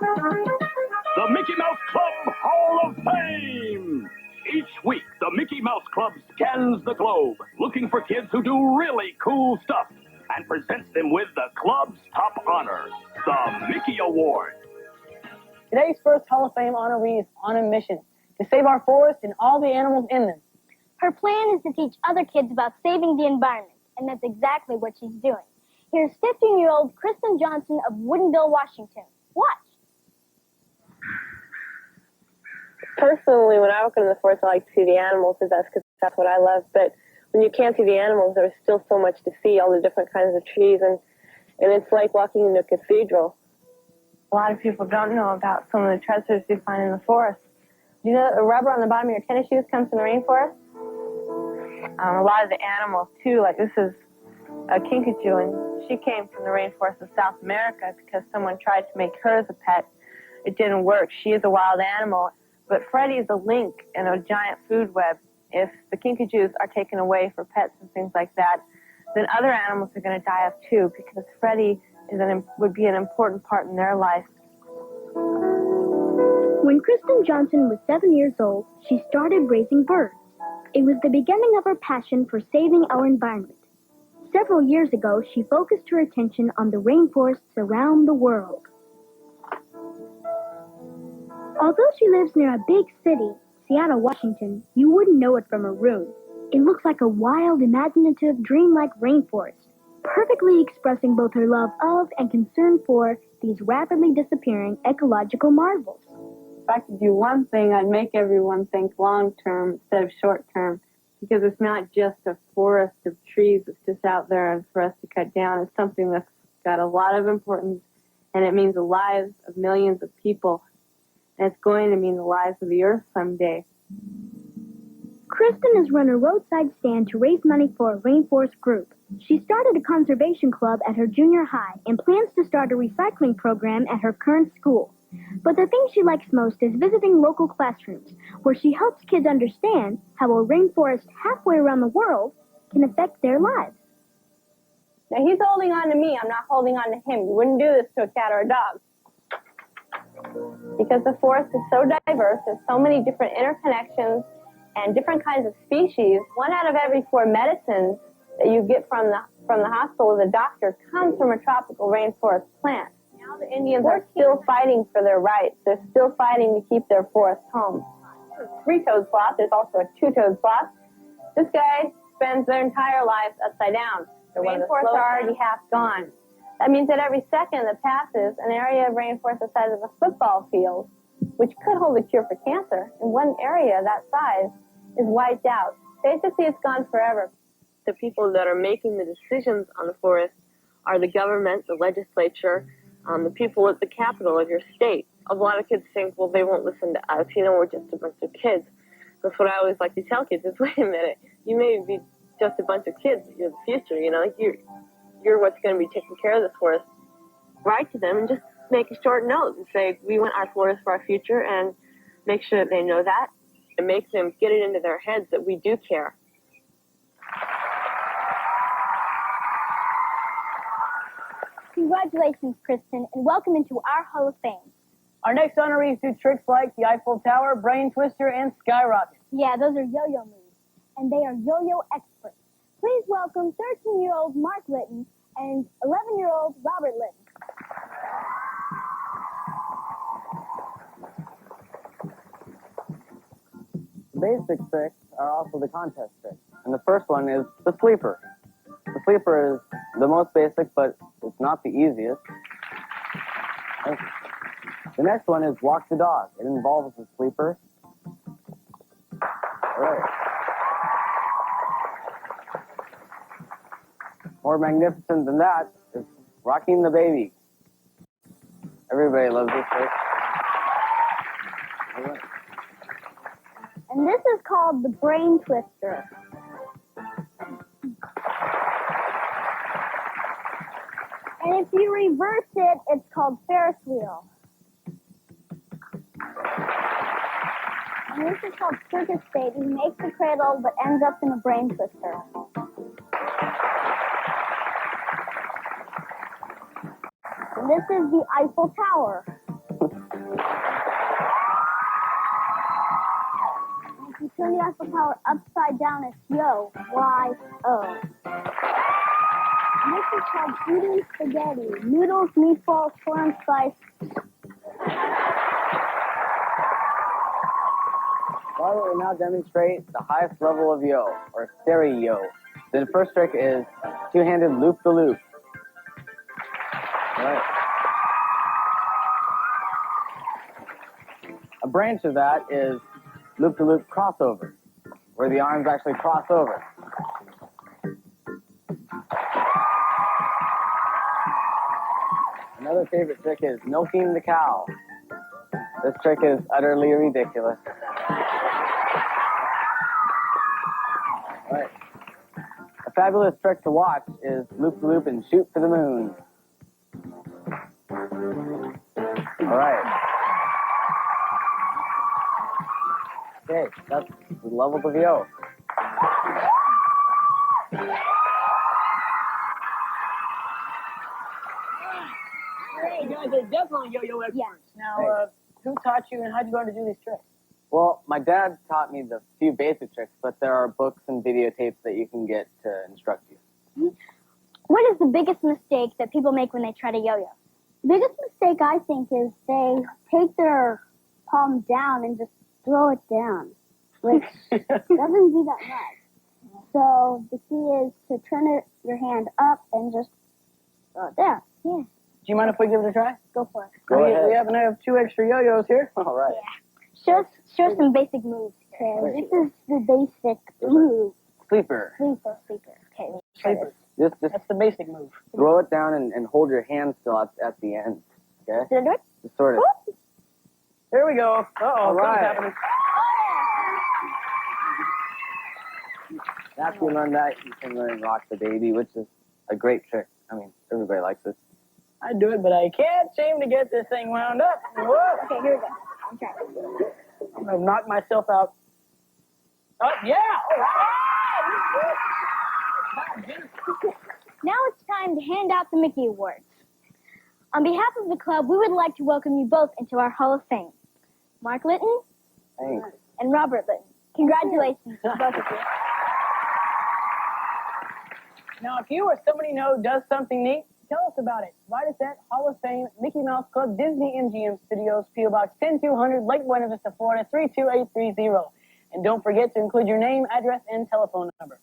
The Mickey Mouse Club Hall of Fame! Each week, the Mickey Mouse Club scans the globe, looking for kids who do really cool stuff, and presents them with the club's top honor, the Mickey Award. Today's first Hall of Fame honoree is on a mission to save our forest and all the animals in them. Her plan is to teach other kids about saving the environment, and that's exactly what she's doing. Here's 15-year-old Kristin Johnson of Woodinville, Washington. Watch. Personally, when I work in the forest, I like to see the animals because that's what I love. But when you can't see the animals, there's still so much to see, all the different kinds of trees, and it's like walking into a cathedral. A lot of people don't know about some of the treasures you find in the forest. Do you know that the rubber on the bottom of your tennis shoes comes from the rainforest? A lot of the animals, too, like this is a kinkajou, and she came from the rainforest of South America because someone tried to make her as a pet. It didn't work. She is a wild animal. But Freddie is a link in a giant food web. If the kinkajous are taken away for pets and things like that, then other animals are going to die off too, because Freddie would be an important part in their life. When Kristin Johnson was 7 years old, she started raising birds. It was the beginning of her passion for saving our environment. Several years ago, she focused her attention on the rainforests around the world. Although she lives near a big city, Seattle, Washington, you wouldn't know it from her room. It looks like a wild, imaginative, dreamlike rainforest, perfectly expressing both her love of and concern for these rapidly disappearing ecological marvels. If I could do one thing, I'd make everyone think long-term instead of short-term, because it's not just a forest of trees that's just out there for us to cut down. It's something that's got a lot of importance, and it means the lives of millions of people. And it's going to mean the lives of the earth someday. Kristin has run a roadside stand to raise money for a rainforest group. She started a conservation club at her junior high and plans to start a recycling program at her current school. But the thing she likes most is visiting local classrooms, where she helps kids understand how a rainforest halfway around the world can affect their lives. Now, he's holding on to me. I'm not holding on to him. You wouldn't do this to a cat or a dog. Because the forest is so diverse, there's so many different interconnections and different kinds of species. 1 out of every 4 medicines that you get from the hospital with a doctor comes from a tropical rainforest plant. Now the Indians are still fighting for their rights. They're still fighting to keep their forests home. There's a 3-toed sloth. There's also a 2-toed sloth. This guy spends their entire lives upside down. The rainforests are already half gone. That means that every second that passes, an area of rainforest the size of a football field, which could hold a cure for cancer, in one area that size, is wiped out. Basically, it's gone forever. The people that are making the decisions on the forest are the government, the legislature, the people at the capital of your state. A lot of kids think, well, they won't listen to us. We're just a bunch of kids. That's what I always like to tell kids is, wait a minute, you may be just a bunch of kids, but you're the future, You're what's going to be taking care of this forest. Write to them and just make a short note and say, we want our forest for our future, and make sure that they know that and make them get it into their heads that we do care. Congratulations, Kristin, and welcome into our Hall of Fame. Our next honorees do tricks like the Eiffel Tower, Brain Twister, and Skyrocket. Yeah, those are yo-yo moves, and they are yo-yo experts. Please welcome 13-year-old Mark Litton and 11-year-old Robbert Litton. The basic tricks are also the contest tricks. And the first one is the sleeper. The sleeper is the most basic, but it's not the easiest. The next one is walk the dog. It involves the sleeper. All right. More magnificent than that is rocking the baby. Everybody loves this trick. Right. And this is called the Brain Twister. And if you reverse it, it's called Ferris wheel. And this is called circus baby. He makes the cradle but ends up in a brain twister. And this is the Eiffel Tower. If you turn the Eiffel Tower upside down, it's yo-y-o. This is called eating spaghetti. Noodles, meatballs, corn spice. Robbert will now demonstrate the highest level of yo, or stereo. The first trick is two-handed loop-the-loop. All right. A branch of that is loop-to-loop crossover, where the arms actually cross over. Another favorite trick is milking the cow. This trick is utterly ridiculous. All right. A fabulous trick to watch is loop-to-loop and shoot for the moon. All right. Okay, that's the levels of yo. Hey, you guys are definitely yo-yo experts. Yeah. Now, who taught you and how did you learn to do these tricks? Well, my dad taught me the few basic tricks, but there are books and videotapes that you can get to instruct you. What is the biggest mistake that people make when they try to yo-yo? The biggest mistake, I think, is they take their palm down and just throw it down, which doesn't do that much. So the key is to turn your hand up and just throw it there. Yeah. Do you mind if we give it a try? Go for it. Go ahead. We happen to have 2 extra yo-yos here. All right. Yeah. Show some basic moves, Chris. This is the basic move. Sleeper. Sleeper. Okay. Sleeper. Just That's the basic move. throw it down and hold your hand still at the end. Okay? Did I do it? Just sort of. Whoop. Here we go. Uh-oh, All right. something's happening. After you learn that, you can learn Rock the Baby, which is a great trick. I mean, everybody likes it. I do it, but I can't seem to get this thing wound up. Whoa. Okay, here we go. I'm trying. I'm going to knock myself out. Oh, yeah. All right. Now it's time to hand out the Mickey Awards. On behalf of the club, we would like to welcome you both into our Hall of Fame. Mark Litton Thanks. and Robert Litton. Congratulations to both of you. Now, if you or somebody you know does something neat, tell us about it. Write us at Hall of Fame, Mickey Mouse Club, Disney MGM Studios, P.O. Box 10200, Lake Buena Vista, Florida, 32830. And don't forget to include your name, address, and telephone number.